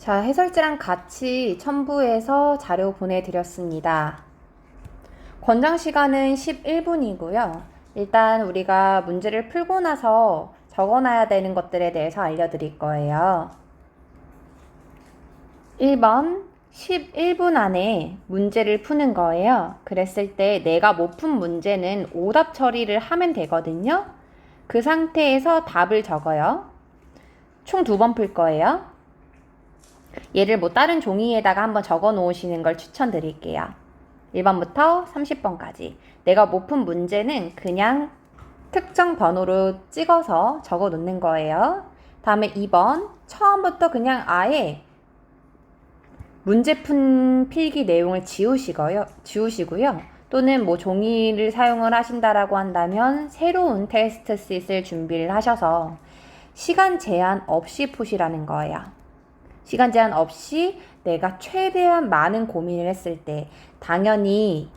자, 해설지랑 같이 첨부해서 자료 보내드렸습니다. 권장 시간은 11분이고요. 일단 우리가 문제를 풀고 나서 적어놔야 되는 것들에 대해서 알려드릴 거예요. 1번 11분 안에 문제를 푸는 거예요. 그랬을 때 내가 못 푼 문제는 오답 처리를 하면 되거든요. 그 상태에서 답을 적어요. 총 2번 풀 거예요. 얘를 다른 종이에다가 한번 적어 놓으시는 걸 추천드릴게요. 1번부터 30번까지. 내가 못 푼 문제는 그냥 특정 번호로 찍어서 적어 놓는 거예요. 다음에 2번. 처음부터 그냥 아예 문제 푼 필기 내용을 지우시고요. 또는 종이를 사용을 하신다라고 한다면 새로운 테스트 시트를 준비를 하셔서 시간 제한 없이 푸시라는 거예요. 시간 제한 없이 내가 최대한 많은 고민을 했을 때 당연히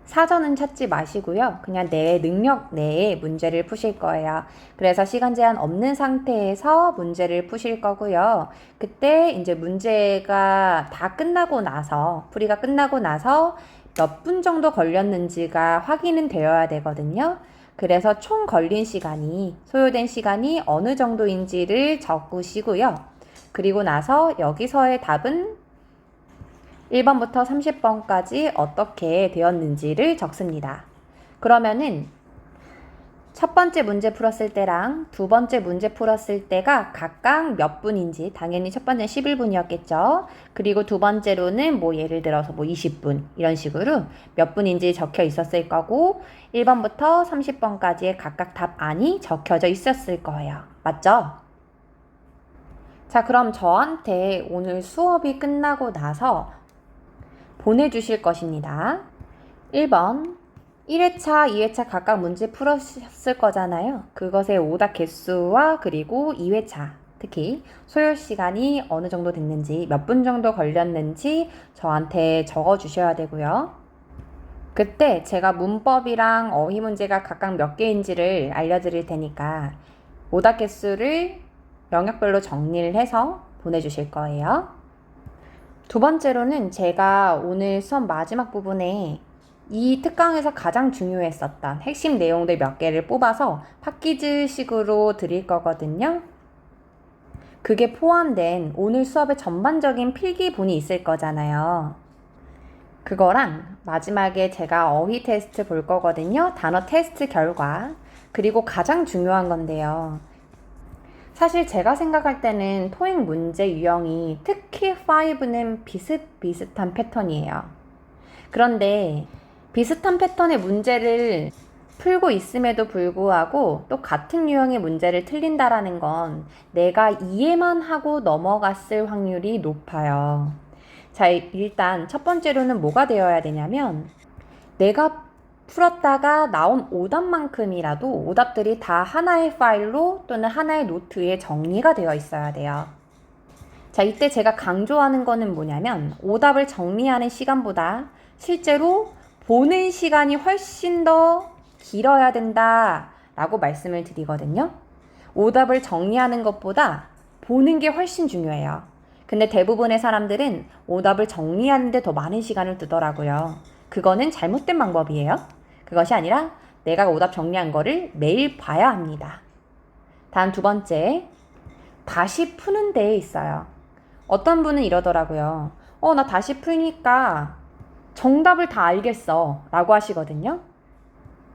사전은 찾지 마시고요. 그냥 내 능력 내에 문제를 푸실 거예요. 그래서 시간 제한 없는 상태에서 문제를 푸실 거고요. 그때 이제 문제가 다 끝나고 나서, 풀이가 끝나고 나서 몇 분 정도 걸렸는지가 확인은 되어야 되거든요. 그래서 총 걸린 시간이, 소요된 시간이 어느 정도인지를 적으시고요. 그리고 나서 여기서의 답은 1번부터 30번까지 어떻게 되었는지를 적습니다. 그러면은 첫 번째 문제 풀었을 때랑 두 번째 문제 풀었을 때가 각각 몇 분인지, 당연히 첫 번째는 11분이었겠죠. 그리고 두 번째로는 예를 들어서 20분 이런 식으로 몇 분인지 적혀 있었을 거고 1번부터 30번까지의 각각 답안이 적혀져 있었을 거예요. 맞죠? 자, 그럼 저한테 오늘 수업이 끝나고 나서 보내주실 것입니다. 1번 1회차, 2회차 각각 문제 풀었을 거잖아요. 그것의 오답 개수와 그리고 2회차 특히 소요 시간이 어느 정도 됐는지, 몇 분 정도 걸렸는지 저한테 적어주셔야 되고요. 그때 제가 문법이랑 어휘 문제가 각각 몇 개인지를 알려드릴 테니까 오답 개수를 영역별로 정리를 해서 보내주실 거예요. 두 번째로는 제가 오늘 수업 마지막 부분에 이 특강에서 가장 중요했었던 핵심 내용들 몇 개를 뽑아서 패키지식으로 드릴 거거든요. 그게 포함된 오늘 수업의 전반적인 필기본이 있을 거잖아요. 그거랑 마지막에 제가 어휘 테스트 볼 거거든요. 단어 테스트 결과. 그리고 가장 중요한 건데요. 사실 제가 생각할 때는 토익 문제 유형이 특히 5는 비슷비슷한 패턴이에요. 그런데 비슷한 패턴의 문제를 풀고 있음에도 불구하고 또 같은 유형의 문제를 틀린다라는 건 내가 이해만 하고 넘어갔을 확률이 높아요. 자, 일단 첫 번째로는 뭐가 되어야 되냐면 내가 풀었다가 나온 오답만큼이라도 오답들이 다 하나의 파일로 또는 하나의 노트에 정리가 되어 있어야 돼요. 자, 이때 제가 강조하는 거는 뭐냐면 오답을 정리하는 시간보다 실제로 보는 시간이 훨씬 더 길어야 된다 라고 말씀을 드리거든요. 오답을 정리하는 것보다 보는 게 훨씬 중요해요. 근데 대부분의 사람들은 오답을 정리하는데 더 많은 시간을 두더라고요. 그거는 잘못된 방법이에요. 그것이 아니라 내가 오답 정리한 거를 매일 봐야 합니다. 다음 두 번째, 다시 푸는 데에 있어요. 어떤 분은 이러더라고요. 나 다시 푸니까 정답을 다 알겠어 라고 하시거든요.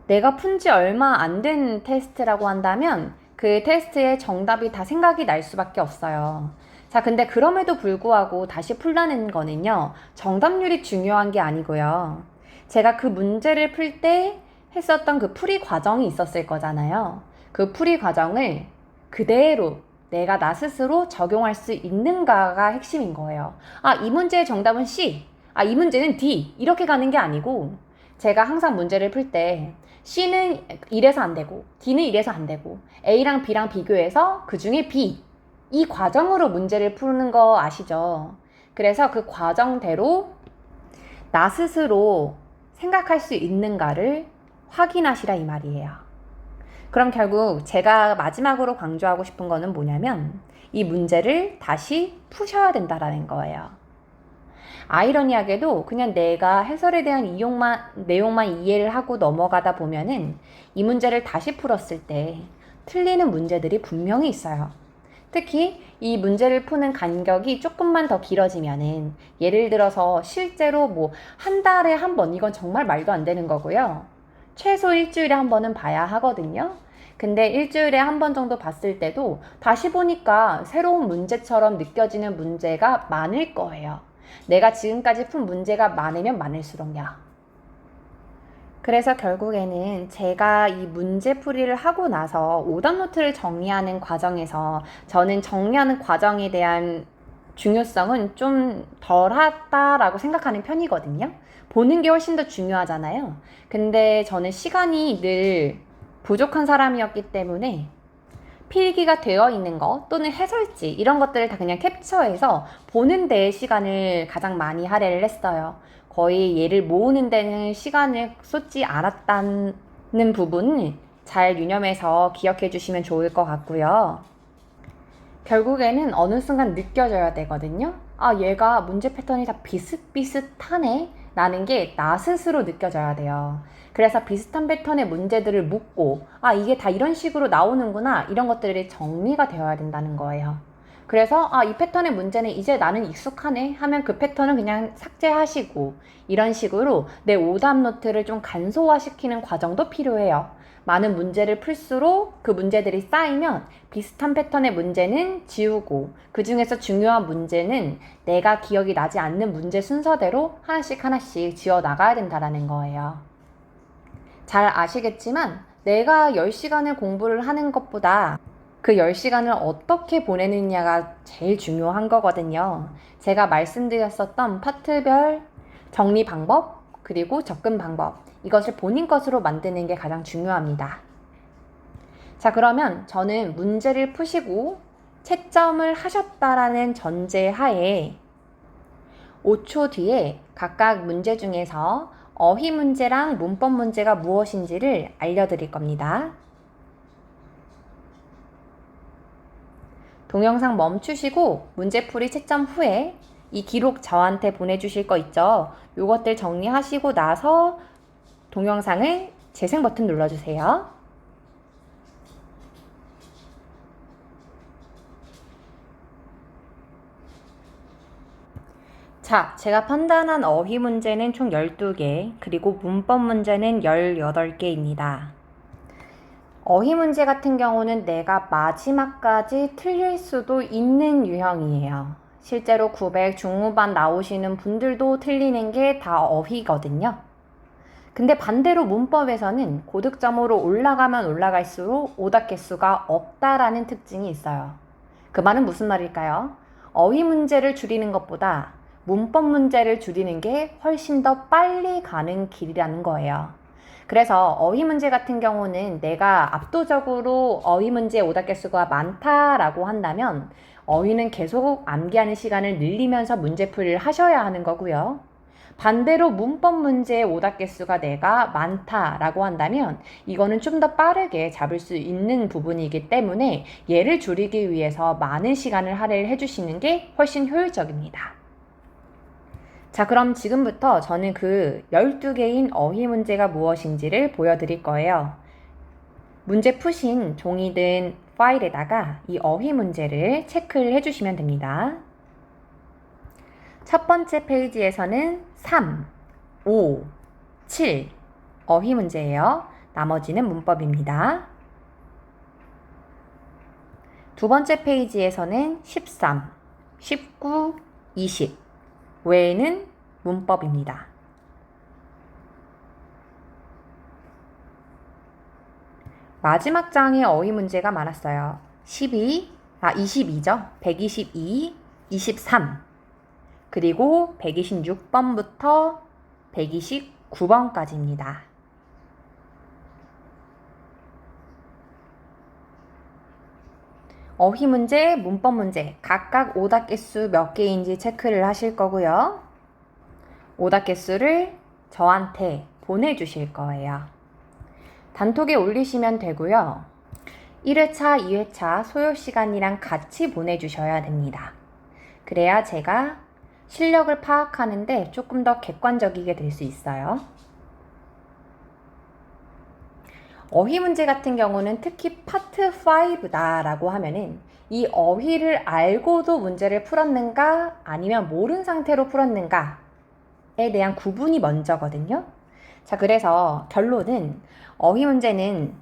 내가 푼 지 얼마 안 된 테스트라고 한다면 그 테스트의 정답이 다 생각이 날 수밖에 없어요. 자, 근데 그럼에도 불구하고 다시 풀라는 거는요, 정답률이 중요한 게 아니고요. 제가 그 문제를 풀 때 했었던 그 풀이 과정이 있었을 거잖아요. 그 풀이 과정을 그대로 내가 나 스스로 적용할 수 있는가가 핵심인 거예요. 이 문제의 정답은 C, 이 문제는 D 이렇게 가는 게 아니고 제가 항상 문제를 풀 때 C는 이래서 안 되고 D는 이래서 안 되고 A랑 B랑 비교해서 그 중에 B 이 과정으로 문제를 푸는 거 아시죠? 그래서 그 과정대로 나 스스로 생각할 수 있는가를 확인하시라 이 말이에요. 그럼 결국 제가 마지막으로 강조하고 싶은 거는 뭐냐면 이 문제를 다시 푸셔야 된다라는 거예요. 아이러니하게도 그냥 내가 해설에 대한 내용만 이해를 하고 넘어가다 보면은 이 문제를 다시 풀었을 때 틀리는 문제들이 분명히 있어요. 특히 이 문제를 푸는 간격이 조금만 더 길어지면은 예를 들어서 실제로 뭐 한 달에 한 번, 이건 정말 말도 안 되는 거고요. 최소 일주일에 한 번은 봐야 하거든요. 근데 일주일에 한 번 정도 봤을 때도 다시 보니까 새로운 문제처럼 느껴지는 문제가 많을 거예요. 내가 지금까지 푼 문제가 많으면 많을수록요. 그래서 결국에는 제가 이 문제풀이를 하고 나서 오답노트를 정리하는 과정에서 저는 정리하는 과정에 대한 중요성은 좀 덜하다라고 생각하는 편이거든요. 보는 게 훨씬 더 중요하잖아요. 근데 저는 시간이 늘 부족한 사람이었기 때문에 필기가 되어 있는 것 또는 해설지 이런 것들을 다 그냥 캡처해서 보는 데에 시간을 가장 많이 할애를 했어요. 거의 얘를 모으는 데는 시간을 쏟지 않았다는 부분을 잘 유념해서 기억해 주시면 좋을 것 같고요. 결국에는 어느 순간 느껴져야 되거든요. 아, 얘가 문제 패턴이 다 비슷비슷하네 라는 게 나 스스로 느껴져야 돼요. 그래서 비슷한 패턴의 문제들을 묻고 아, 이게 다 이런 식으로 나오는구나, 이런 것들이 정리가 되어야 된다는 거예요. 그래서 아, 이 패턴의 문제는 이제 나는 익숙하네 하면 그 패턴은 그냥 삭제하시고, 이런 식으로 내 오답 노트를 좀 간소화시키는 과정도 필요해요. 많은 문제를 풀수록 그 문제들이 쌓이면 비슷한 패턴의 문제는 지우고, 그 중에서 중요한 문제는 내가 기억이 나지 않는 문제 순서대로 하나씩 하나씩 지워 나가야 된다는 거예요. 잘 아시겠지만 내가 10시간을 공부를 하는 것보다 그 10시간을 어떻게 보내느냐가 제일 중요한 거거든요. 제가 말씀드렸었던 파트별 정리 방법, 그리고 접근 방법, 이것을 본인 것으로 만드는 게 가장 중요합니다. 자, 그러면 저는 문제를 푸시고 채점을 하셨다라는 전제하에 5초 뒤에 각각 문제 중에서 어휘 문제랑 문법 문제가 무엇인지를 알려드릴 겁니다. 동영상 멈추시고 문제풀이 채점 후에 이 기록 저한테 보내주실 거 있죠? 요것들 정리하시고 나서 동영상을 재생 버튼 눌러주세요. 자, 제가 판단한 어휘 문제는 총 12개, 그리고 문법 문제는 18개입니다. 어휘 문제 같은 경우는 내가 마지막까지 틀릴 수도 있는 유형이에요. 실제로 900 중후반 나오시는 분들도 틀리는 게 다 어휘거든요. 근데 반대로 문법에서는 고득점으로 올라가면 올라갈수록 오답 개수가 없다라는 특징이 있어요. 그 말은 무슨 말일까요? 어휘 문제를 줄이는 것보다 문법 문제를 줄이는 게 훨씬 더 빨리 가는 길이라는 거예요. 그래서 어휘 문제 같은 경우는 내가 압도적으로 어휘 문제의 오답 개수가 많다라고 한다면 어휘는 계속 암기하는 시간을 늘리면서 문제풀이를 하셔야 하는 거고요. 반대로 문법 문제의 오답 개수가 내가 많다라고 한다면 이거는 좀 더 빠르게 잡을 수 있는 부분이기 때문에 얘를 줄이기 위해서 많은 시간을 할애를 해주시는 게 훨씬 효율적입니다. 자, 그럼 지금부터 저는 그 12개인 어휘 문제가 무엇인지를 보여드릴 거예요. 문제 푸신 종이든 파일에다가 이 어휘 문제를 체크를 해주시면 됩니다. 첫 번째 페이지에서는 3, 5, 7 어휘 문제예요. 나머지는 문법입니다. 두 번째 페이지에서는 13, 19, 20 외에는 문법입니다. 마지막 장에 어휘 문제가 많았어요. 22죠. 122, 23 그리고 126번부터 129번까지입니다. 어휘 문제, 문법 문제 각각 오답 개수 몇 개인지 체크를 하실 거고요. 오답 개수를 저한테 보내주실 거예요. 단톡에 올리시면 되고요. 1회차, 2회차 소요 시간이랑 같이 보내주셔야 됩니다. 그래야 제가 실력을 파악하는데 조금 더 객관적이게 될 수 있어요. 어휘 문제 같은 경우는 특히 파트 5다라고 하면은 이 어휘를 알고도 문제를 풀었는가 아니면 모른 상태로 풀었는가에 대한 구분이 먼저거든요. 자, 그래서 결론은 어휘 문제는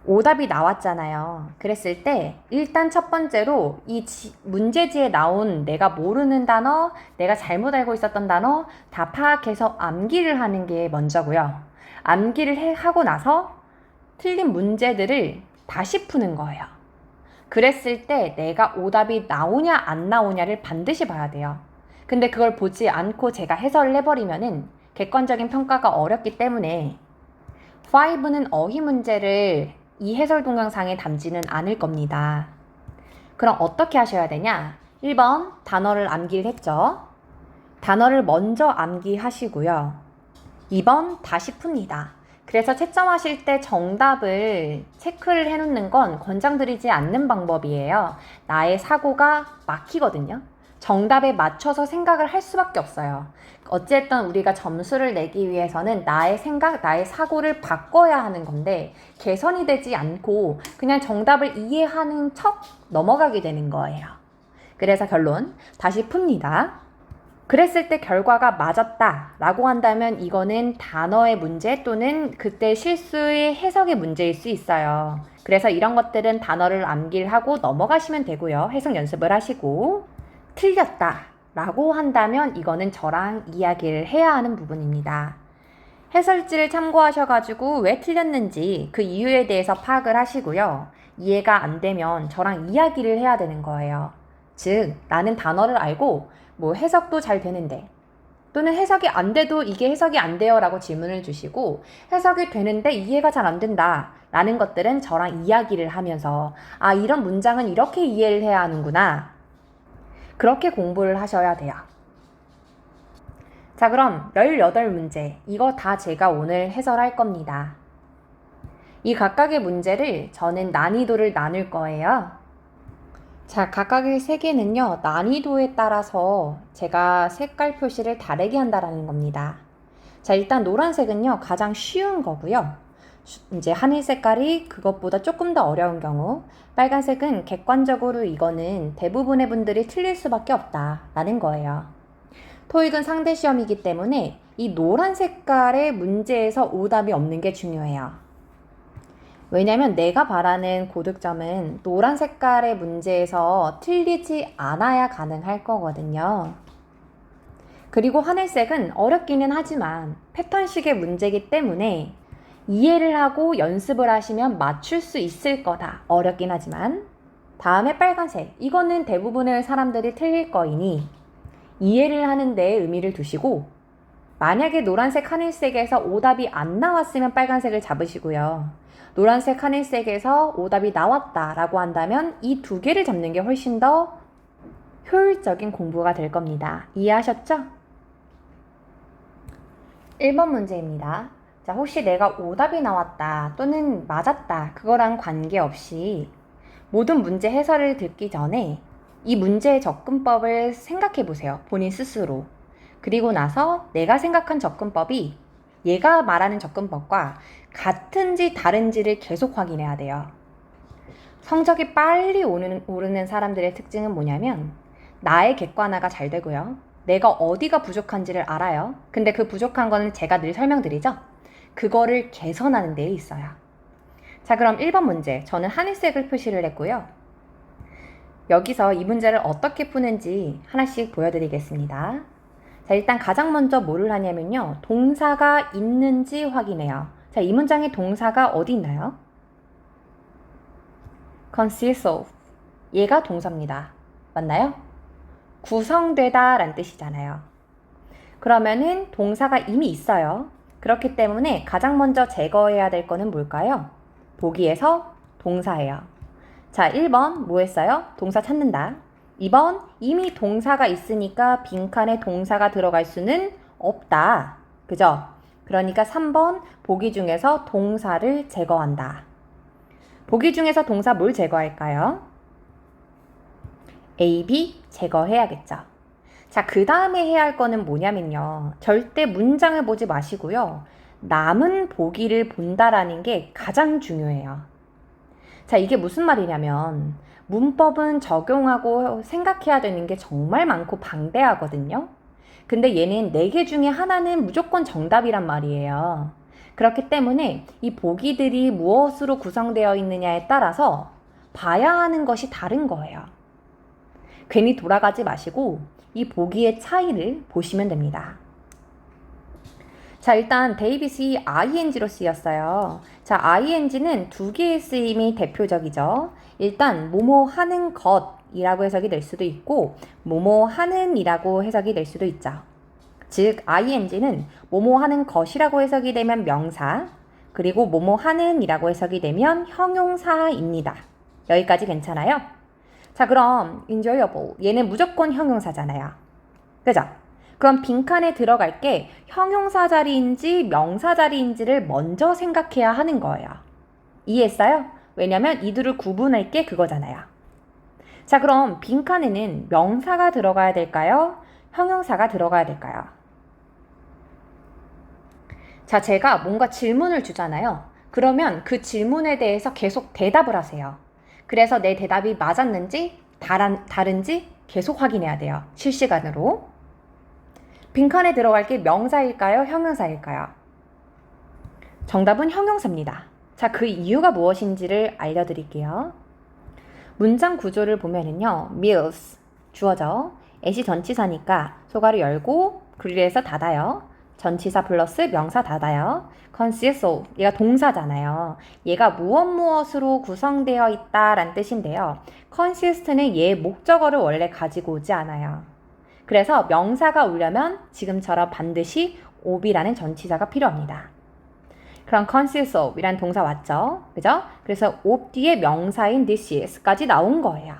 오답이 나왔잖아요. 그랬을 때 일단 첫 번째로 이 문제지에 나온 내가 모르는 단어, 내가 잘못 알고 있었던 단어 다 파악해서 암기를 하는 게 먼저고요. 암기를 하고 나서 틀린 문제들을 다시 푸는 거예요. 그랬을 때 내가 오답이 나오냐 안 나오냐를 반드시 봐야 돼요. 근데 그걸 보지 않고 제가 해설을 해버리면은 객관적인 평가가 어렵기 때문에 5는 어휘 문제를 이 해설 동영상에 담지는 않을 겁니다. 그럼 어떻게 하셔야 되냐? 1번 단어를 암기를 했죠. 단어를 먼저 암기하시고요. 2번 다시 풉니다. 그래서 채점하실 때 정답을 체크를 해놓는 건 권장드리지 않는 방법이에요. 나의 사고가 막히거든요. 정답에 맞춰서 생각을 할 수밖에 없어요. 어쨌든 우리가 점수를 내기 위해서는 나의 생각, 나의 사고를 바꿔야 하는 건데 개선이 되지 않고 그냥 정답을 이해하는 척 넘어가게 되는 거예요. 그래서 결론, 다시 풉니다. 그랬을 때 결과가 맞았다 라고 한다면 이거는 단어의 문제 또는 그때 실수의 해석의 문제일 수 있어요. 그래서 이런 것들은 단어를 암기를 하고 넘어가시면 되고요. 해석 연습을 하시고 틀렸다 라고 한다면 이거는 저랑 이야기를 해야 하는 부분입니다. 해설지를 참고하셔가지고 왜 틀렸는지 그 이유에 대해서 파악을 하시고요. 이해가 안 되면 저랑 이야기를 해야 되는 거예요. 즉 나는 단어를 알고 뭐 해석도 잘 되는데 또는 해석이 안 돼도 이게 해석이 안 돼요 라고 질문을 주시고 해석이 되는데 이해가 잘 안 된다 라는 것들은 저랑 이야기를 하면서 아 이런 문장은 이렇게 이해를 해야 하는구나 그렇게 공부를 하셔야 돼요. 자 그럼 18문제 이거 다 제가 오늘 해설할 겁니다. 이 각각의 문제를 저는 난이도를 나눌 거예요. 자, 각각의 세 개는요, 난이도에 따라서 제가 색깔 표시를 다르게 한다라는 겁니다. 자, 일단 노란색은요, 가장 쉬운 거고요. 이제 하늘 색깔이 그것보다 조금 더 어려운 경우, 빨간색은 객관적으로 이거는 대부분의 분들이 틀릴 수밖에 없다라는 거예요. 토익은 상대 시험이기 때문에 이 노란 색깔의 문제에서 오답이 없는 게 중요해요. 왜냐면 내가 바라는 고득점은 노란 색깔의 문제에서 틀리지 않아야 가능할 거거든요. 그리고 하늘색은 어렵기는 하지만 패턴식의 문제이기 때문에 이해를 하고 연습을 하시면 맞출 수 있을 거다. 어렵긴 하지만. 다음에 빨간색. 이거는 대부분의 사람들이 틀릴 거이니 이해를 하는 데 의미를 두시고 만약에 노란색, 하늘색에서 오답이 안 나왔으면 빨간색을 잡으시고요. 노란색, 하늘색에서 오답이 나왔다라고 한다면 이 두 개를 잡는 게 훨씬 더 효율적인 공부가 될 겁니다. 이해하셨죠? 1번 문제입니다. 자, 혹시 내가 오답이 나왔다 또는 맞았다 그거랑 관계없이 모든 문제 해설을 듣기 전에 이 문제의 접근법을 생각해 보세요. 본인 스스로. 그리고 나서 내가 생각한 접근법이 얘가 말하는 접근법과 같은지 다른지를 계속 확인해야 돼요. 성적이 빨리 오르는 사람들의 특징은 뭐냐면 나의 객관화가 잘 되고요. 내가 어디가 부족한지를 알아요. 근데 그 부족한 거는 제가 늘 설명드리죠. 그거를 개선하는 데에 있어요. 자, 그럼 1번 문제. 저는 하늘색을 표시를 했고요. 여기서 이 문제를 어떻게 푸는지 하나씩 보여드리겠습니다. 자, 일단 가장 먼저 뭐를 하냐면요. 동사가 있는지 확인해요. 자, 이 문장에 동사가 어디 있나요? consist of. 얘가 동사입니다. 맞나요? 구성되다 라는 뜻이잖아요. 그러면은 동사가 이미 있어요. 그렇기 때문에 가장 먼저 제거해야 될 거는 뭘까요? 보기에서 동사예요. 자, 1번 뭐 했어요? 동사 찾는다. 2번 이미 동사가 있으니까 빈칸에 동사가 들어갈 수는 없다. 그죠? 그러니까 3번 보기 중에서 동사를 제거한다. 보기 중에서 동사 뭘 제거할까요? A, B 제거해야겠죠. 자, 그 다음에 해야 할 거는 뭐냐면요. 절대 문장을 보지 마시고요. 남은 보기를 본다라는 게 가장 중요해요. 자, 이게 무슨 말이냐면 문법은 적용하고 생각해야 되는 게 정말 많고 방대하거든요. 근데 얘는 4개 중에 하나는 무조건 정답이란 말이에요. 그렇기 때문에 이 보기들이 무엇으로 구성되어 있느냐에 따라서 봐야 하는 것이 다른 거예요. 괜히 돌아가지 마시고 이 보기의 차이를 보시면 됩니다. 자, 일단 데이빗이 ing로 쓰였어요. 자, ing는 2개의 쓰임이 대표적이죠. 일단 뭐뭐 하는 것이라고 해석이 될 수도 있고 뭐뭐 하는 이라고 해석이 될 수도 있죠. 즉 ing는 뭐뭐 하는 것이라고 해석이 되면 명사, 그리고 뭐뭐 하는 이라고 해석이 되면 형용사입니다. 여기까지 괜찮아요? 자, 그럼 enjoyable 얘는 무조건 형용사잖아요. 그죠? 그럼 빈칸에 들어갈 게 형용사 자리인지 명사 자리인지를 먼저 생각해야 하는 거예요. 이해했어요? 왜냐면 이들을 구분할 게 그거잖아요. 자, 그럼 빈칸에는 명사가 들어가야 될까요? 형용사가 들어가야 될까요? 자, 제가 뭔가 질문을 주잖아요. 그러면 그 질문에 대해서 계속 대답을 하세요. 그래서 내 대답이 맞았는지 다른지 계속 확인해야 돼요. 실시간으로. 빈칸에 들어갈 게 명사일까요? 형용사일까요? 정답은 형용사입니다. 자, 그 이유가 무엇인지를 알려드릴게요. 문장 구조를 보면은요. meals, 주어져. at이 전치사니까 소가로 열고 그릴에서 닫아요. 전치사 플러스 명사 닫아요. consists of, 얘가 동사잖아요. 얘가 무엇으로 구성되어 있다란 뜻인데요. consist는 얘의 목적어를 원래 가지고 오지 않아요. 그래서 명사가 오려면 지금처럼 반드시 of이라는 전치사가 필요합니다. 그럼 consists of 이란 동사 왔죠? 그죠? 그래서 of 뒤에 명사인 this is까지 나온 거예요.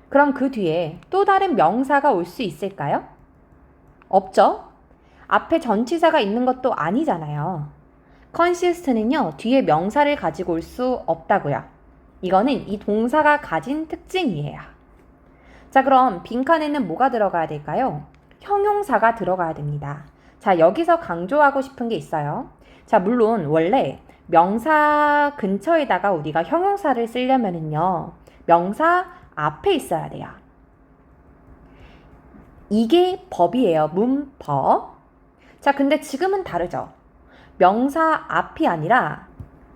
그럼 그 뒤에 또 다른 명사가 올 수 있을까요? 없죠? 앞에 전치사가 있는 것도 아니잖아요. consist는요, 뒤에 명사를 가지고 올 수 없다고요. 이거는 이 동사가 가진 특징이에요. 자, 그럼 빈칸에는 뭐가 들어가야 될까요? 형용사가 들어가야 됩니다. 자, 여기서 강조하고 싶은 게 있어요. 자, 물론 원래 명사 근처에다가 우리가 형용사를 쓰려면은요, 명사 앞에 있어야 돼요. 이게 법이에요. 문법. 자, 근데 지금은 다르죠. 명사 앞이 아니라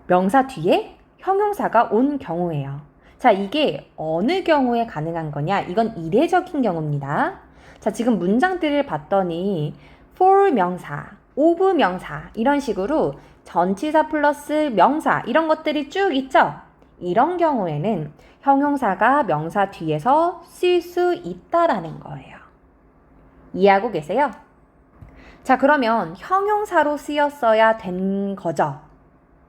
명사 뒤에 형용사가 온 경우예요. 자, 이게 어느 경우에 가능한 거냐? 이건 이례적인 경우입니다. 자, 지금 문장들을 봤더니 for 명사, of 명사 이런 식으로 전치사 플러스 명사 이런 것들이 쭉 있죠? 이런 경우에는 형용사가 명사 뒤에서 쓸 수 있다라는 거예요. 이해하고 계세요? 자, 그러면 형용사로 쓰였어야 된 거죠.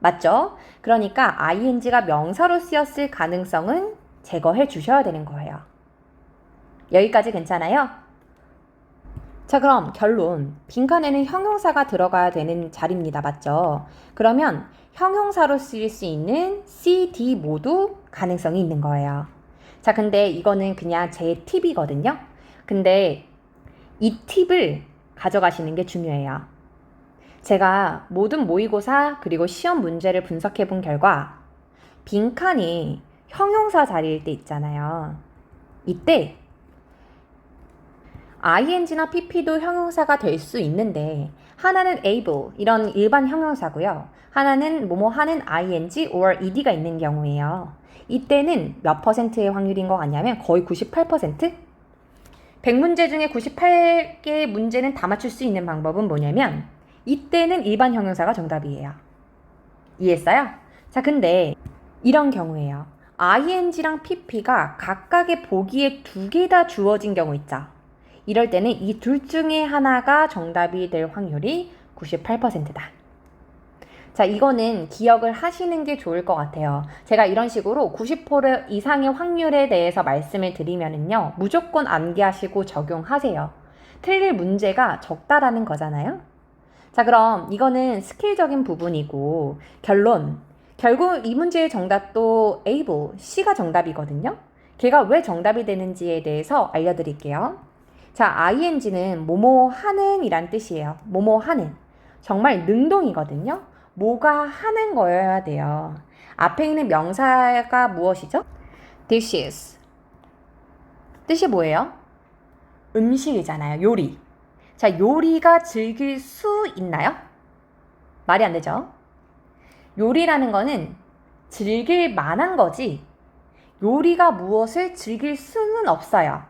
맞죠? 그러니까 ing가 명사로 쓰였을 가능성은 제거해 주셔야 되는 거예요. 여기까지 괜찮아요? 자, 그럼 결론. 빈칸에는 형용사가 들어가야 되는 자리입니다. 맞죠? 그러면 형용사로 쓰일 수 있는 C, D 모두 가능성이 있는 거예요. 자, 근데 이거는 그냥 제 팁이거든요. 근데 이 팁을 가져가시는 게 중요해요. 제가 모든 모의고사 그리고 시험 문제를 분석해 본 결과 빈칸이 형용사 자리일 때 있잖아요. 이때 ing나 pp도 형용사가 될 수 있는데 하나는 able 이런 일반 형용사고요. 하나는 뭐뭐 하는 ing or ed가 있는 경우예요. 이때는 몇 퍼센트의 확률인 것 같냐면 거의 98%? 100문제 중에 98개의 문제는 다 맞출 수 있는 방법은 뭐냐면 이때는 일반 형용사가 정답이에요. 이해했어요? 자, 근데 이런 경우에요. ing랑 pp가 각각의 보기에 2개 다 주어진 경우 있죠. 이럴 때는 이 둘 중에 하나가 정답이 될 확률이 98%다. 자, 이거는 기억을 하시는 게 좋을 것 같아요. 제가 이런 식으로 90% 이상의 확률에 대해서 말씀을 드리면은요, 무조건 암기하시고 적용하세요. 틀릴 문제가 적다라는 거잖아요. 자, 그럼 이거는 스킬적인 부분이고 결론. 결국 이 문제의 정답도 able, C가 정답이거든요. 걔가 왜 정답이 되는지에 대해서 알려드릴게요. 자, ing는 뭐뭐 하는 이란 뜻이에요. 뭐뭐 하는. 정말 능동이거든요. 뭐가 하는 거여야 돼요. 앞에 있는 명사가 무엇이죠? dishes. 뜻이 뭐예요? 음식이잖아요. 요리. 자, 요리가 즐길 수 있나요? 말이 안 되죠? 요리라는 거는 즐길 만한 거지, 요리가 무엇을 즐길 수는 없어요.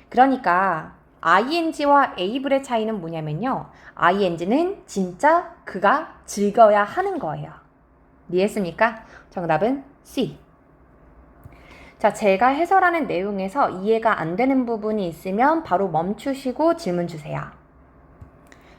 그러니까 ing와 able의 차이는 뭐냐면요. ing는 진짜 그가 즐겨야 하는 거예요. 이해했습니까? 정답은 C. 자, 제가 해설하는 내용에서 이해가 안 되는 부분이 있으면 바로 멈추시고 질문 주세요.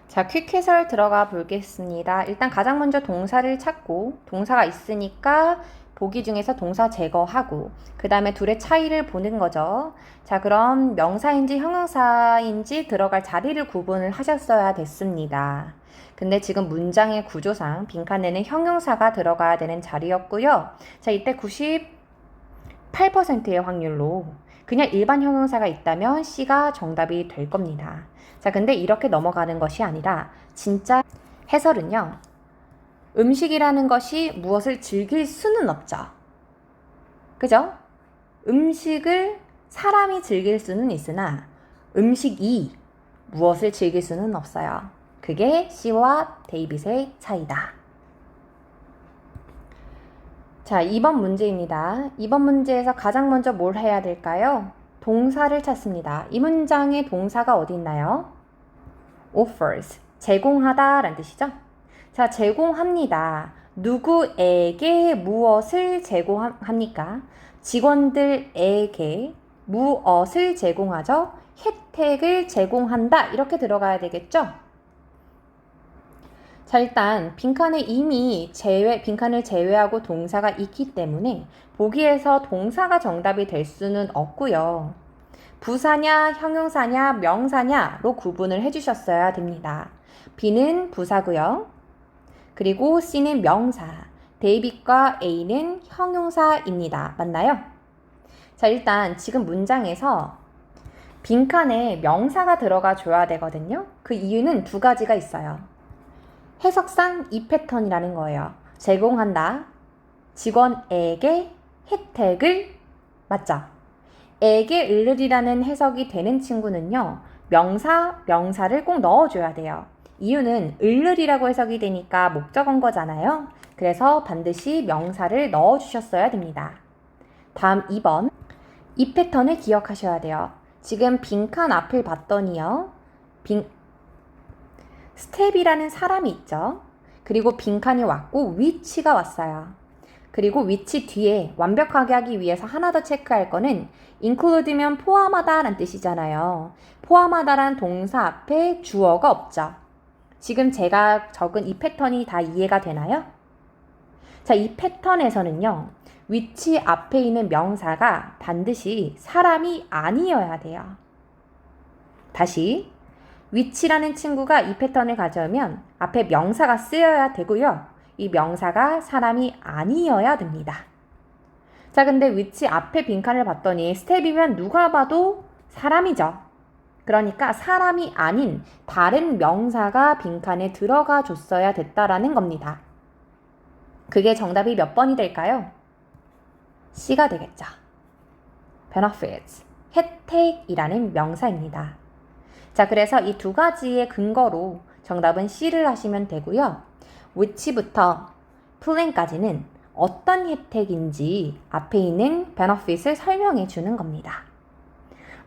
자, 퀵 해설 들어가 보겠습니다. 일단 가장 먼저 동사를 찾고, 동사가 있으니까 보기 중에서 동사 제거하고, 그 다음에 둘의 차이를 보는 거죠. 자, 그럼 명사인지 형용사인지 들어갈 자리를 구분을 하셨어야 됐습니다. 근데 지금 문장의 구조상 빈칸에는 형용사가 들어가야 되는 자리였고요. 자, 이때 98%의 확률로 그냥 일반 형용사가 있다면 C가 정답이 될 겁니다. 자, 근데 이렇게 넘어가는 것이 아니라 진짜 해설은요. 음식이라는 것이 무엇을 즐길 수는 없죠. 그죠? 음식을 사람이 즐길 수는 있으나 음식이 무엇을 즐길 수는 없어요. 그게 C와 데이빗의 차이다. 자, 2번 문제입니다. 2번 문제에서 가장 먼저 뭘 해야 될까요? 동사를 찾습니다. 이 문장의 동사가 어디 있나요? offers, 제공하다 라는 뜻이죠. 자, 제공합니다. 누구에게 무엇을 제공합니까? 직원들에게 무엇을 제공하죠? 혜택을 제공한다 이렇게 들어가야 되겠죠? 자, 일단 빈칸에 이미 빈칸을 제외하고 동사가 있기 때문에 보기에서 동사가 정답이 될 수는 없고요. 부사냐, 형용사냐, 명사냐로 구분을 해주셨어야 됩니다. B는 부사고요. 그리고 C는 명사, 데이빗과 A는 형용사입니다. 맞나요? 자, 일단 지금 문장에서 빈칸에 명사가 들어가 줘야 되거든요. 그 이유는 두 가지가 있어요. 해석상 이 패턴이라는 거예요. 제공한다. 직원에게 혜택을, 맞죠? 에게 을을이라는 해석이 되는 친구는요. 명사를 꼭 넣어줘야 돼요. 이유는 을을이라고 해석이 되니까 목적어인 거잖아요. 그래서 반드시 명사를 넣어주셨어야 됩니다. 다음 2번. 이 패턴을 기억하셔야 돼요. 지금 빈칸 앞을 봤더니요. 스텝이라는 사람이 있죠. 그리고 빈칸이 왔고 위치가 왔어요. 그리고 위치 뒤에 완벽하게 하기 위해서 하나 더 체크할 거는 include면 포함하다 라는 뜻이잖아요. 포함하다란 동사 앞에 주어가 없죠. 지금 제가 적은 이 패턴이 다 이해가 되나요? 자, 이 패턴에서는요. 위치 앞에 있는 명사가 반드시 사람이 아니어야 돼요. 다시. 위치라는 친구가 이 패턴을 가져오면 앞에 명사가 쓰여야 되고요. 이 명사가 사람이 아니어야 됩니다. 자, 근데 위치 앞에 빈칸을 봤더니 스텝이면 누가 봐도 사람이죠. 그러니까 사람이 아닌 다른 명사가 빈칸에 들어가 줬어야 됐다라는 겁니다. 그게 정답이 몇 번이 될까요? C가 되겠죠. benefits, 혜택이라는 명사입니다. 자, 그래서 이 두 가지의 근거로 정답은 C를 하시면 되고요. which부터 plan까지는 어떤 혜택인지 앞에 있는 benefit을 설명해 주는 겁니다.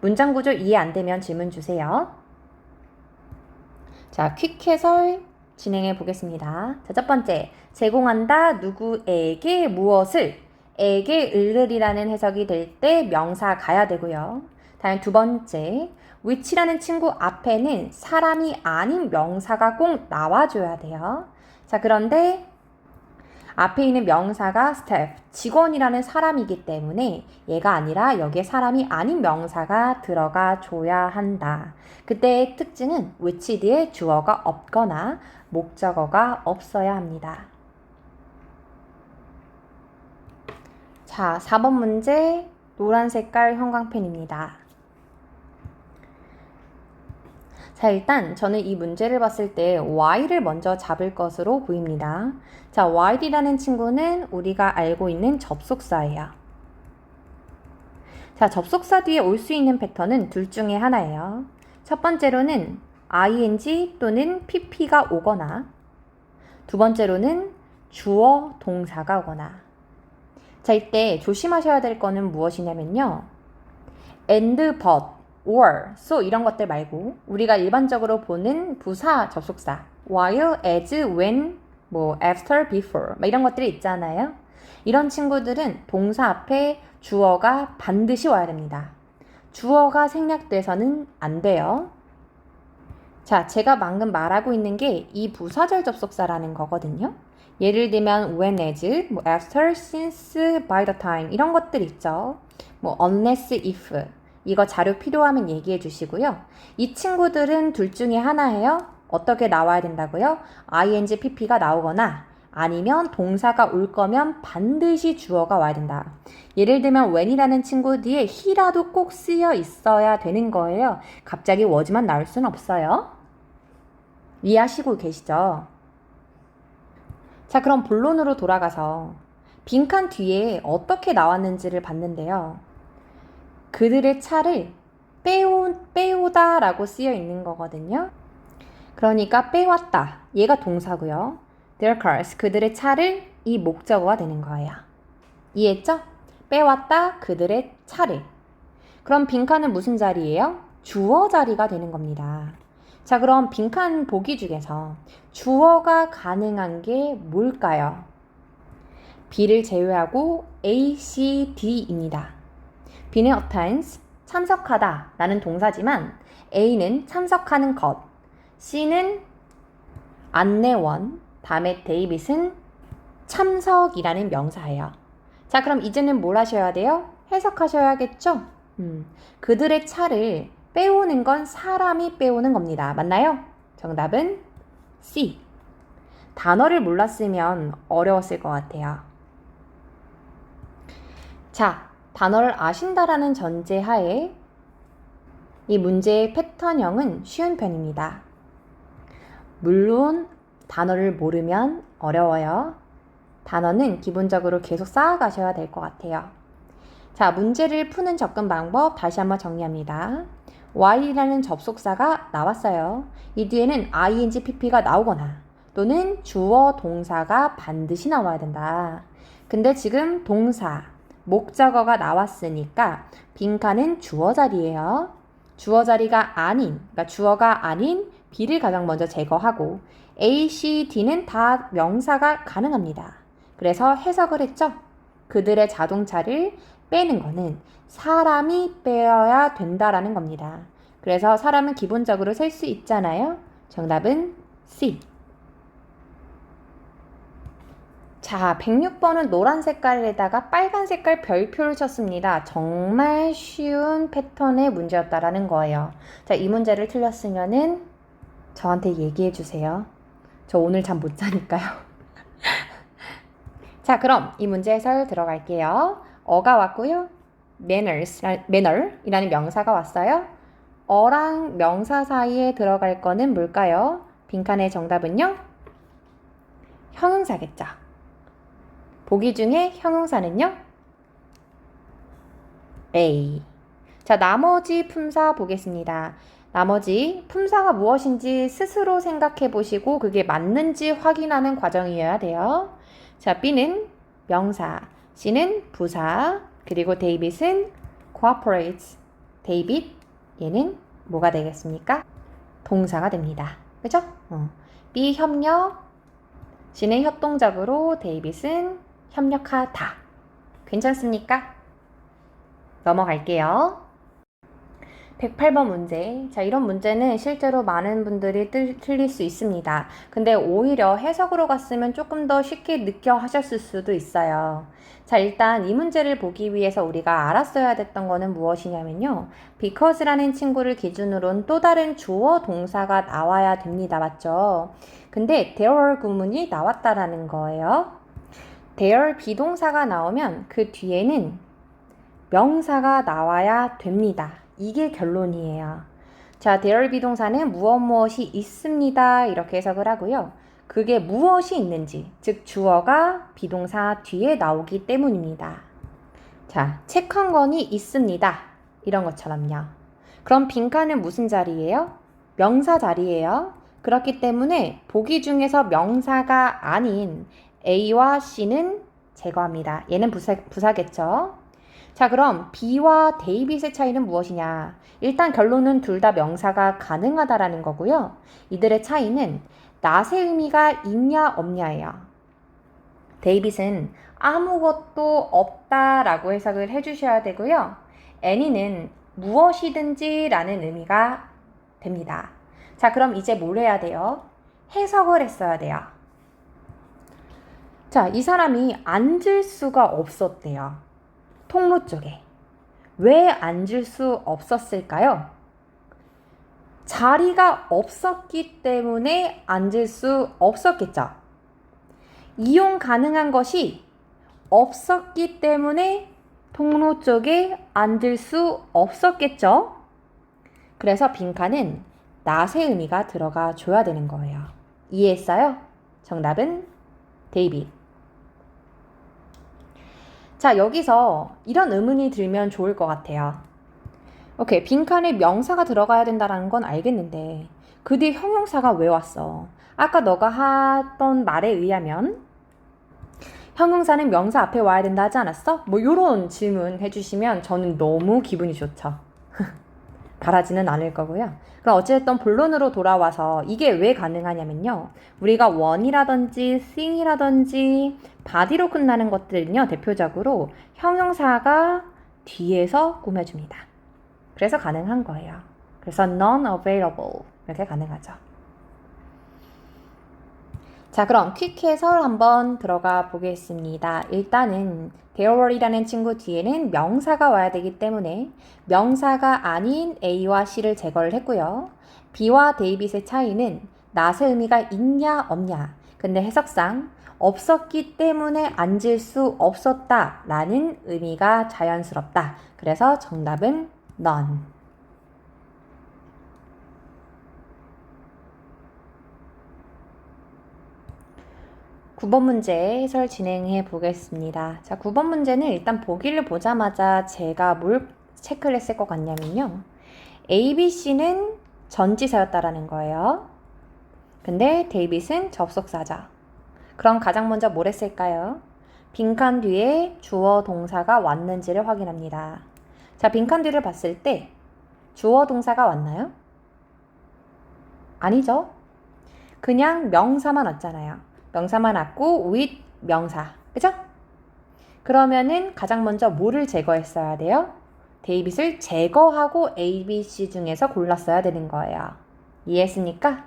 문장 구조 이해 안 되면 질문 주세요. 자, 퀵 해설 진행해 보겠습니다. 자, 첫 번째, 제공한다 누구에게 무엇을, 에게 을을이라는 해석이 될 때 명사 가야 되고요. 다음 두 번째, which라는 친구 앞에는 사람이 아닌 명사가 꼭 나와줘야 돼요. 자, 그런데 앞에 있는 명사가 staff, 직원이라는 사람이기 때문에 얘가 아니라 여기에 사람이 아닌 명사가 들어가 줘야 한다. 그때의 특징은 which 뒤에 주어가 없거나 목적어가 없어야 합니다. 자, 4번 문제 노란 색깔 형광펜입니다. 자, 일단 저는 이 문제를 봤을 때 y를 먼저 잡을 것으로 보입니다. 자, y이라는 친구는 우리가 알고 있는 접속사예요. 자, 접속사 뒤에 올 수 있는 패턴은 둘 중에 하나예요. 첫 번째로는 ing 또는 pp가 오거나, 두 번째로는 주어 동사가 오거나. 자, 이때 조심하셔야 될 거는 무엇이냐면요. and, but, or, so 이런 것들 말고 우리가 일반적으로 보는 부사 접속사 while, as, when, after, before 이런 것들이 있잖아요. 이런 친구들은 동사 앞에 주어가 반드시 와야 됩니다. 주어가 생략돼서는 안 돼요. 자, 제가 방금 말하고 있는 게 이 부사절 접속사라는 거거든요. 예를 들면 when, as, after, since, by the time 이런 것들 있죠. unless, if 이거 자료 필요하면 얘기해 주시고요. 이 친구들은 둘 중에 하나예요. 어떻게 나와야 된다고요? ing, pp가 나오거나 아니면 동사가 올 거면 반드시 주어가 와야 된다. 예를 들면 when이라는 친구 뒤에 he라도 꼭 쓰여 있어야 되는 거예요. 갑자기 was만 나올 수는 없어요. 이해하시고 계시죠? 자, 그럼 본론으로 돌아가서 빈칸 뒤에 어떻게 나왔는지를 봤는데요. 그들의 차를 빼오다 라고 쓰여 있는 거거든요. 그러니까 빼왔다. 얘가 동사고요. Their cars, 그들의 차를 이 목적어가 되는 거예요. 이해했죠? 빼왔다, 그들의 차를. 그럼 빈칸은 무슨 자리예요? 주어 자리가 되는 겁니다. 자, 그럼 빈칸 보기 중에서 주어가 가능한 게 뭘까요? B를 제외하고 A, C, D입니다. B는 attends, 참석하다 라는 동사지만 A는 참석하는 것, C는 안내원, 다음에 데이빗은 참석이라는 명사예요. 자, 그럼 이제는 뭘 하셔야 돼요? 해석하셔야겠죠? 그들의 차를 빼오는 건 사람이 빼오는 겁니다. 맞나요? 정답은 C. 단어를 몰랐으면 어려웠을 것 같아요. 자, 단어를 아신다라는 전제하에 이 문제의 패턴형은 쉬운 편입니다. 물론 단어를 모르면 어려워요. 단어는 기본적으로 계속 쌓아가셔야 될 것 같아요. 자, 문제를 푸는 접근 방법 다시 한번 정리합니다. while이라는 접속사가 나왔어요. 이 뒤에는 ing, pp가 나오거나 또는 주어 동사가 반드시 나와야 된다. 근데 지금 동사, 목적어가 나왔으니까 빈칸은 주어 자리예요. 주어 자리가 아닌, 그러니까 주어가 아닌 B를 가장 먼저 제거하고 A, C, D는 다 명사가 가능합니다. 그래서 해석을 했죠. 그들의 자동차를 빼는 거는 사람이 빼어야 된다라는 겁니다. 그래서 사람은 기본적으로 셀 수 있잖아요. 정답은 C. 자, 106번은 노란 색깔에다가 빨간 색깔 별표를 쳤습니다. 정말 쉬운 패턴의 문제였다라는 거예요. 자, 이 문제를 틀렸으면은 저한테 얘기해 주세요. 저 오늘 잠 못 자니까요. 자, 그럼 이 문제 해설 들어갈게요. 어가 왔고요. manner이라는 명사가 왔어요. 어랑 명사 사이에 들어갈 거는 뭘까요? 빈칸의 정답은요? 형용사겠죠. 보기 중에 형용사는요? A. 자, 나머지 품사 보겠습니다. 나머지 품사가 무엇인지 스스로 생각해 보시고 그게 맞는지 확인하는 과정이어야 돼요. 자, B는 명사, C는 부사, 그리고 데이빗은 cooperates. 데이빗, 얘는 뭐가 되겠습니까? 동사가 됩니다. 그죠? B 협력, C는 협동적으로, 데이빗은 협력하다. 괜찮습니까? 넘어갈게요. 108번 문제. 자, 이런 문제는 실제로 많은 분들이 틀릴 수 있습니다. 근데 오히려 해석으로 갔으면 조금 더 쉽게 느껴 하셨을 수도 있어요. 자, 일단 이 문제를 보기 위해서 우리가 알았어야 됐던 거는 무엇이냐면요. because라는 친구를 기준으로는 또 다른 주어 동사가 나와야 됩니다. 맞죠? 근데 there gu문이 나왔다라는 거예요. there 비동사가 나오면 그 뒤에는 명사가 나와야 됩니다. 이게 결론이에요. 자, there 비동사는 무엇이 있습니다. 이렇게 해석을 하고요. 그게 무엇이 있는지, 즉 주어가 비동사 뒤에 나오기 때문입니다. 자, 책 한 권이 있습니다. 이런 것처럼요. 그럼 빈칸은 무슨 자리예요? 명사 자리예요. 그렇기 때문에 보기 중에서 명사가 아닌 A와 C는 제거합니다. 얘는 부사겠죠? 자, 그럼 B와 데이빗의 차이는 무엇이냐? 일단 결론은 둘 다 명사가 가능하다라는 거고요. 이들의 차이는 낫의 의미가 있냐 없냐예요. 데이빗은 아무것도 없다라고 해석을 해주셔야 되고요. 애니는 무엇이든지 라는 의미가 됩니다. 자, 그럼 이제 뭘 해야 돼요? 해석을 했어야 돼요. 자, 이 사람이 앉을 수가 없었대요. 통로 쪽에. 왜 앉을 수 없었을까요? 자리가 없었기 때문에 앉을 수 없었겠죠. 이용 가능한 것이 없었기 때문에 통로 쪽에 앉을 수 없었겠죠. 그래서 빈칸은 낫의 의미가 들어가 줘야 되는 거예요. 이해했어요? 정답은 데이빗. 자, 여기서 이런 의문이 들면 좋을 것 같아요. 오케이, 빈칸에 명사가 들어가야 된다는 건 알겠는데 그 뒤에 형용사가 왜 왔어? 아까 너가 하던 말에 의하면 형용사는 명사 앞에 와야 된다 하지 않았어? 뭐 이런 질문 해주시면 저는 너무 기분이 좋죠. 바라지는 않을 거고요. 그럼 어쨌든 본론으로 돌아와서 이게 왜 가능하냐면요. 우리가 원이라든지 thing이라든지 body로 끝나는 것들은요. 대표적으로 형용사가 뒤에서 꾸며줍니다. 그래서 가능한 거예요. 그래서 non-available 이렇게 가능하죠. 자, 그럼 퀵 해설 한번 들어가 보겠습니다. 일단은 there이라는 친구 뒤에는 명사가 와야 되기 때문에 명사가 아닌 A와 C를 제거를 했고요. B와 데이빗의 차이는 낫의 의미가 있냐 없냐. 근데 해석상 없었기 때문에 앉을 수 없었다 라는 의미가 자연스럽다. 그래서 정답은 none. 9번 문제 해설 진행해 보겠습니다. 자, 9번 문제는 일단 보기를 보자마자 제가 뭘 체크를 했을 것 같냐면요. A, B, C는 전치사였다라는 거예요. 근데 데이빗은 접속사죠. 그럼 가장 먼저 뭘 했을까요? 빈칸 뒤에 주어 동사가 왔는지를 확인합니다. 자, 빈칸 뒤를 봤을 때 주어 동사가 왔나요? 아니죠. 그냥 명사만 왔잖아요. 명사만 왔고 with 명사. 그죠? 그러면은 가장 먼저 뭐를 제거했어야 돼요? 데이빗을 제거하고 A, B, C 중에서 골랐어야 되는 거예요. 이해했습니까?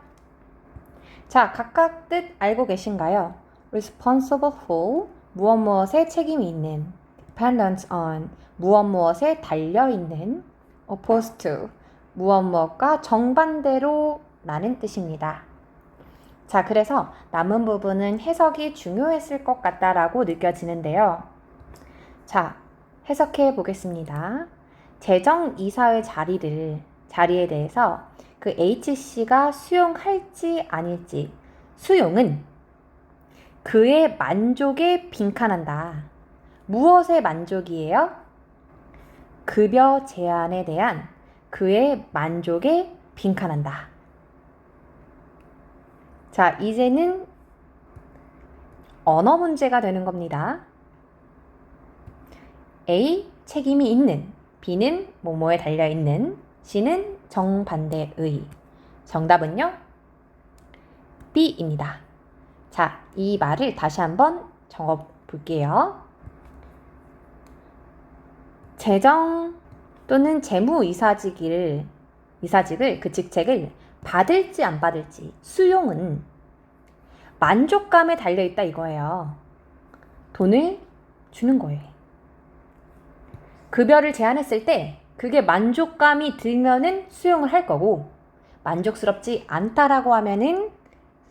자, 각각 뜻 알고 계신가요? responsible for, 무엇에 책임이 있는, dependent on, 무엇에 달려있는, opposed to, 무엇과 정반대로 라는 뜻입니다. 자, 그래서 남은 부분은 해석이 중요했을 것 같다라고 느껴지는데요. 자, 해석해 보겠습니다. 재정이사의 자리에 대해서 그 HC가 수용할지 아닐지, 수용은 그의 만족에 빈칸한다. 무엇의 만족이에요? 급여 제한에 대한 그의 만족에 빈칸한다. 자, 이제는 언어 문제가 되는 겁니다. A, 책임이 있는, B는 뭐뭐에 달려있는, C는 정반대의. 정답은요? B입니다. 자, 이 말을 다시 한번 적어 볼게요. 재정 또는 재무이사직을 그 직책을 받을지 안 받을지, 수용은 만족감에 달려있다 이거예요. 돈을 주는 거예요. 급여를 제한했을 때 그게 만족감이 들면은 수용을 할 거고, 만족스럽지 않다라고 하면은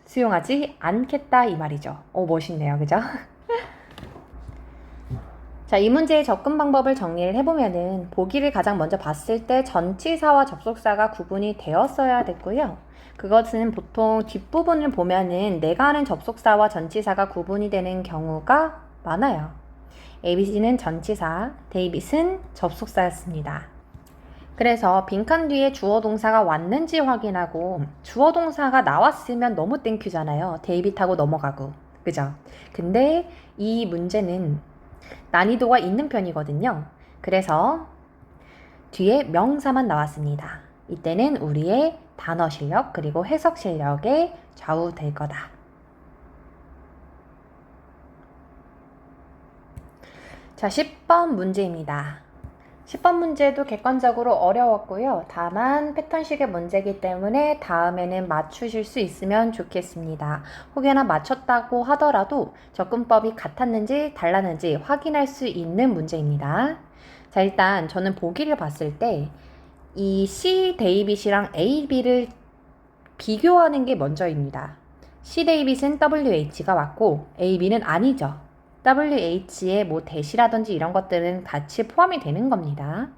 수용하지 않겠다 이 말이죠. 멋있네요. 그죠? 자, 이 문제의 접근 방법을 정리를 해보면은 보기를 가장 먼저 봤을 때 전치사와 접속사가 구분이 되었어야 됐고요. 그것은 보통 뒷부분을 보면은 내가 아는 접속사와 전치사가 구분이 되는 경우가 많아요. ABC는 전치사, 데이빗은 접속사였습니다. 그래서 빈칸 뒤에 주어 동사가 왔는지 확인하고 주어 동사가 나왔으면 너무 땡큐잖아요. 데이빗하고 넘어가고. 그죠? 근데 이 문제는 난이도가 있는 편이거든요. 그래서 뒤에 명사만 나왔습니다. 이때는 우리의 단어 실력 그리고 해석 실력에 좌우될 거다. 자, 10번 문제입니다. 10번 문제도 객관적으로 어려웠고요. 다만 패턴식의 문제이기 때문에 다음에는 맞추실 수 있으면 좋겠습니다. 혹여나 맞췄다고 하더라도 접근법이 같았는지 달랐는지 확인할 수 있는 문제입니다. 자, 일단 저는 보기를 봤을 때 이 C 데이빗이랑 A, B를 비교하는 게 먼저입니다. C 데이빗은 WH가 맞고 A, B는 아니죠. WH에 뭐 대시라든지 이런 것들은 같이 포함이 되는 겁니다.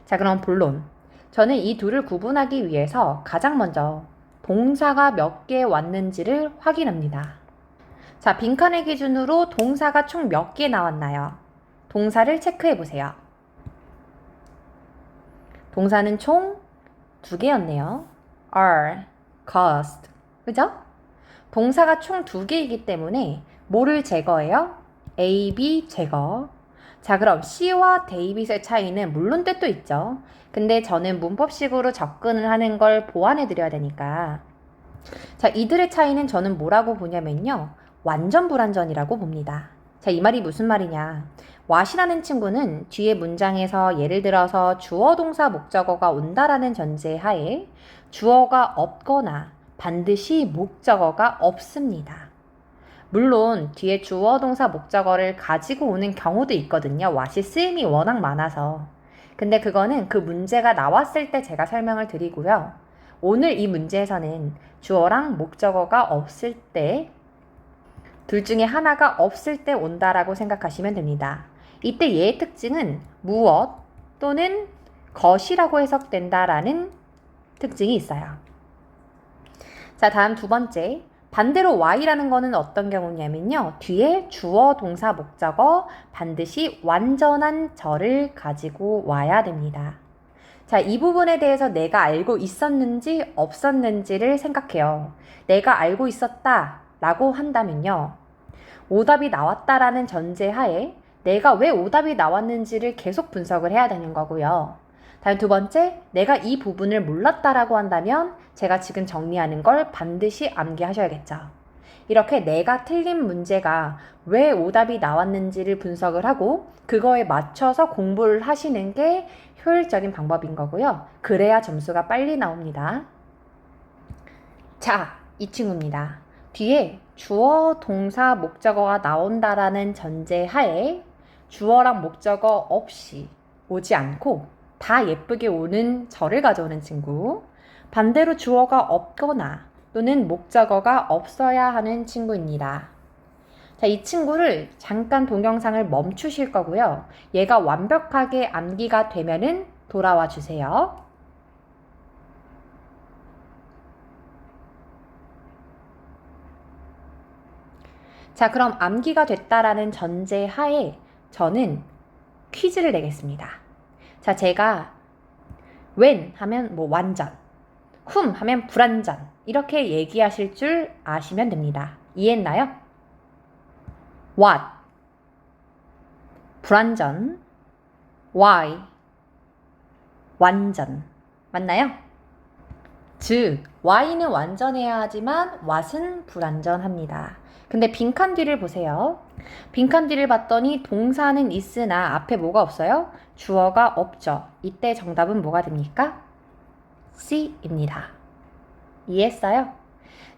자, 그럼 본론. 저는 이 둘을 구분하기 위해서 가장 먼저 동사가 몇 개 왔는지를 확인합니다. 자, 빈칸의 기준으로 동사가 총 몇 개 나왔나요? 동사를 체크해 보세요. 동사는 총 2개였네요. are, caused. 그죠? 동사가 총 2개이기 때문에 뭐를 제거해요? A, B 제거. 자, 그럼 C와 데이빗의 차이는 물론 뜻도 있죠. 근데 저는 문법식으로 접근을 하는 걸 보완해 드려야 되니까. 자, 이들의 차이는 저는 뭐라고 보냐면요. 완전 불완전이라고 봅니다. 자, 이 말이 무슨 말이냐. what이라는 친구는 뒤에 문장에서 예를 들어서 주어 동사 목적어가 온다라는 전제 하에 주어가 없거나 반드시 목적어가 없습니다. 물론 뒤에 주어 동사 목적어를 가지고 오는 경우도 있거든요. what이 쓰임이 워낙 많아서. 근데 그거는 그 문제가 나왔을 때 제가 설명을 드리고요. 오늘 이 문제에서는 주어랑 목적어가 없을 때 둘 중에 하나가 없을 때 온다라고 생각하시면 됩니다. 이때 얘의 특징은 무엇 또는 것이라고 해석된다라는 특징이 있어요. 자, 다음 두 번째. 반대로 y라는 거는 어떤 경우냐면요. 뒤에 주어, 동사, 목적어 반드시 완전한 절을 가지고 와야 됩니다. 자, 이 부분에 대해서 내가 알고 있었는지 없었는지를 생각해요. 내가 알고 있었다 라고 한다면요. 오답이 나왔다라는 전제하에 내가 왜 오답이 나왔는지를 계속 분석을 해야 되는 거고요. 다음 두 번째, 내가 이 부분을 몰랐다라고 한다면 제가 지금 정리하는 걸 반드시 암기하셔야겠죠. 이렇게 내가 틀린 문제가 왜 오답이 나왔는지를 분석을 하고 그거에 맞춰서 공부를 하시는 게 효율적인 방법인 거고요. 그래야 점수가 빨리 나옵니다. 자, 이 친구입니다. 뒤에 주어, 동사, 목적어가 나온다라는 전제하에 주어랑 목적어 없이 오지 않고 다 예쁘게 오는 절을 가져오는 친구. 반대로 주어가 없거나 또는 목적어가 없어야 하는 친구입니다. 자, 이 친구를 잠깐 동영상을 멈추실 거고요. 얘가 완벽하게 암기가 되면은 돌아와 주세요. 자, 그럼 암기가 됐다라는 전제 하에 저는 퀴즈를 내겠습니다. 자, 제가 when 하면 뭐 완전, whom 하면 불완전 이렇게 얘기하실 줄 아시면 됩니다. 이해했나요? what 불완전, why 완전 맞나요? 즉 y는 완전해야 하지만 what은 불완전합니다. 근데 빈칸 뒤를 보세요. 빈칸 뒤를 봤더니 동사는 있으나 앞에 뭐가 없어요? 주어가 없죠. 이때 정답은 뭐가 됩니까? C입니다. 이해했어요?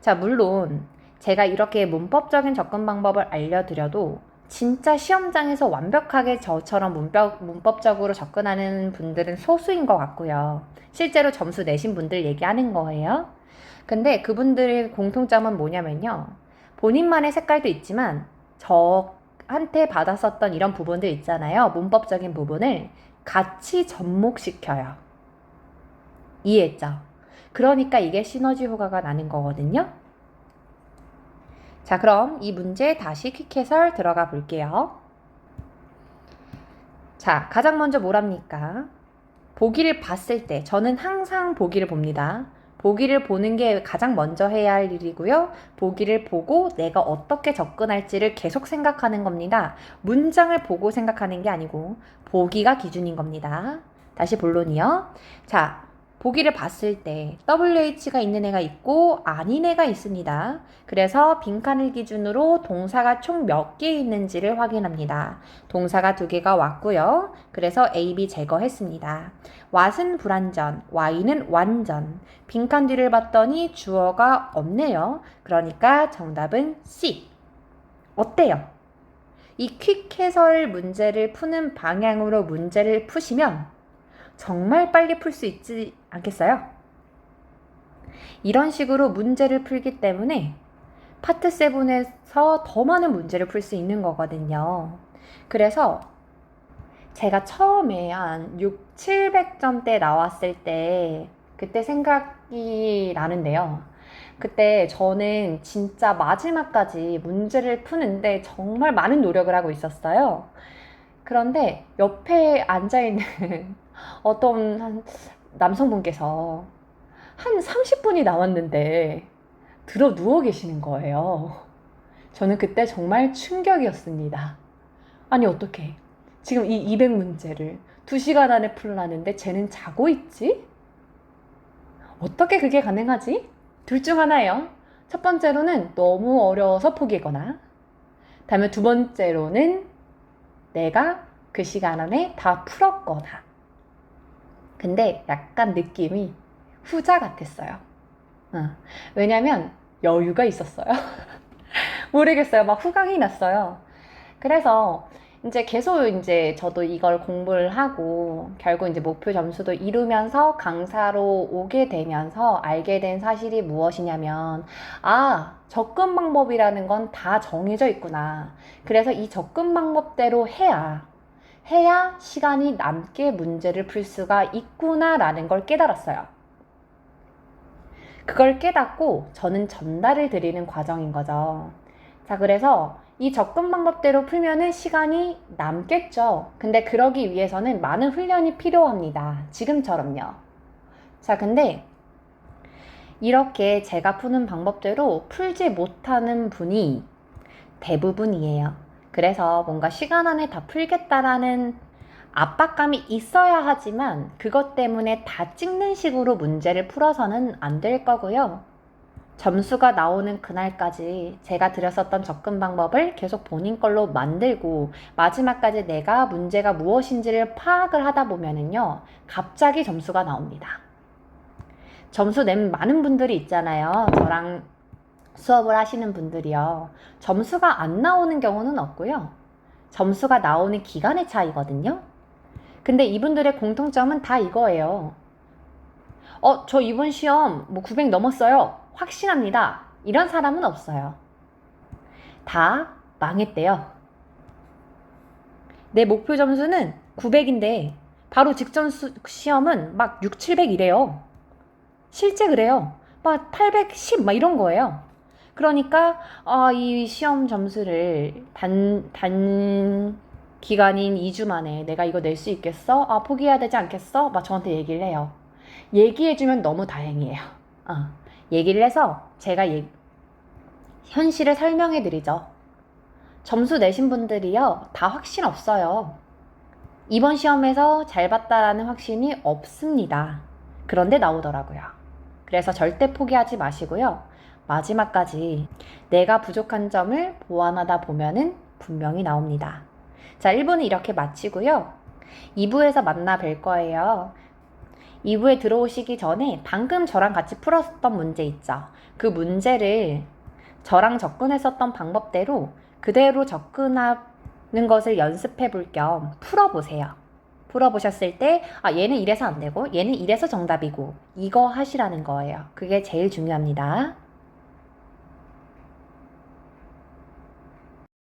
자, 물론 제가 이렇게 문법적인 접근 방법을 알려드려도 진짜 시험장에서 완벽하게 저처럼 문법적으로 접근하는 분들은 소수인 것 같고요. 실제로 점수 내신 분들 얘기하는 거예요. 근데 그분들의 공통점은 뭐냐면요. 본인만의 색깔도 있지만 선생님한테 받았었던 이런 부분들 있잖아요. 문법적인 부분을 같이 접목시켜요. 이해했죠? 그러니까 이게 시너지 효과가 나는 거거든요. 자, 그럼 이 문제 다시 퀵 해설 들어가 볼게요. 자, 가장 먼저 뭐랍니까? 보기를 봤을 때, 저는 항상 보기를 봅니다. 보기를 보는 게 가장 먼저 해야 할 일이고요. 보기를 보고 내가 어떻게 접근할지를 계속 생각하는 겁니다. 문장을 보고 생각하는 게 아니고 보기가 기준인 겁니다. 다시 본론이요. 자, 보기를 봤을 때 WH가 있는 애가 있고 아닌 애가 있습니다. 그래서 빈칸을 기준으로 동사가 총 몇 개 있는지를 확인합니다. 동사가 2개가 왔고요. 그래서 A, B 제거했습니다. what은 불완전, why는 완전. 빈칸 뒤를 봤더니 주어가 없네요. 그러니까 정답은 C. 어때요? 이 퀵 해설 문제를 푸는 방향으로 문제를 푸시면 정말 빨리 풀 수 있지 않겠어요? 이런 식으로 문제를 풀기 때문에 파트 7에서 더 많은 문제를 풀 수 있는 거거든요. 그래서 제가 처음에 한 6, 700점대 나왔을 때 그때 생각이 나는데요. 그때 저는 진짜 마지막까지 문제를 푸는데 정말 많은 노력을 하고 있었어요. 그런데 옆에 앉아있는 어떤 한 남성분께서 한 30분이 남았는데 들어 누워 계시는 거예요. 저는 그때 정말 충격이었습니다. 아니 어떡해. 지금 이 200문제를 2시간 안에 풀라는데 쟤는 자고 있지? 어떻게 그게 가능하지? 둘 중 하나예요. 첫 번째로는 너무 어려워서 포기거나, 다음에 두 번째로는 내가 그 시간 안에 다 풀었거나. 근데 약간 느낌이 후자 같았어요. 왜냐면 여유가 있었어요. 모르겠어요. 막 후각이 났어요. 그래서 이제 계속 이제 저도 이걸 공부를 하고 결국 이제 목표 점수도 이루면서 강사로 오게 되면서 알게 된 사실이 무엇이냐면, 접근 방법이라는 건 다 정해져 있구나. 그래서 이 접근 방법대로 해야 시간이 남게 문제를 풀 수가 있구나라는 걸 깨달았어요. 그걸 깨닫고 저는 전달을 드리는 과정인 거죠. 자, 그래서 이 접근 방법대로 풀면은 시간이 남겠죠. 근데 그러기 위해서는 많은 훈련이 필요합니다. 지금처럼요. 자, 근데 이렇게 제가 푸는 방법대로 풀지 못하는 분이 대부분이에요. 그래서 뭔가 시간 안에 다 풀겠다라는 압박감이 있어야 하지만 그것 때문에 다 찍는 식으로 문제를 풀어서는 안 될 거고요. 점수가 나오는 그날까지 제가 드렸었던 접근 방법을 계속 본인 걸로 만들고 마지막까지 내가 문제가 무엇인지를 파악을 하다 보면은요, 갑자기 점수가 나옵니다. 점수 낸 많은 분들이 있잖아요. 저랑 수업을 하시는 분들이요. 점수가 안 나오는 경우는 없고요. 점수가 나오는 기간의 차이거든요. 근데 이분들의 공통점은 다 이거예요. 저 이번 시험 900 넘었어요. 확신합니다. 이런 사람은 없어요. 다 망했대요. 내 목표 점수는 900인데 바로 직전 시험은 막 6, 700이래요. 실제 그래요. 막 810 막 이런 거예요. 그러니까 이 시험 점수를 단 기간인 2주 만에 내가 이거 낼 수 있겠어? 포기해야 되지 않겠어? 막 저한테 얘기를 해요. 얘기해주면 너무 다행이에요. 얘기를 해서 제가 현실을 설명해드리죠. 점수 내신 분들이요, 다 확신 없어요. 이번 시험에서 잘 봤다라는 확신이 없습니다. 그런데 나오더라고요. 그래서 절대 포기하지 마시고요. 마지막까지 내가 부족한 점을 보완하다 보면은 분명히 나옵니다. 자, 1부는 이렇게 마치고요. 2부에서 만나 뵐 거예요. 2부에 들어오시기 전에 방금 저랑 같이 풀었던 문제 있죠. 그 문제를 저랑 접근했었던 방법대로 그대로 접근하는 것을 연습해 볼 겸 풀어보세요. 풀어보셨을 때 얘는 이래서 안 되고 얘는 이래서 정답이고 이거 하시라는 거예요. 그게 제일 중요합니다.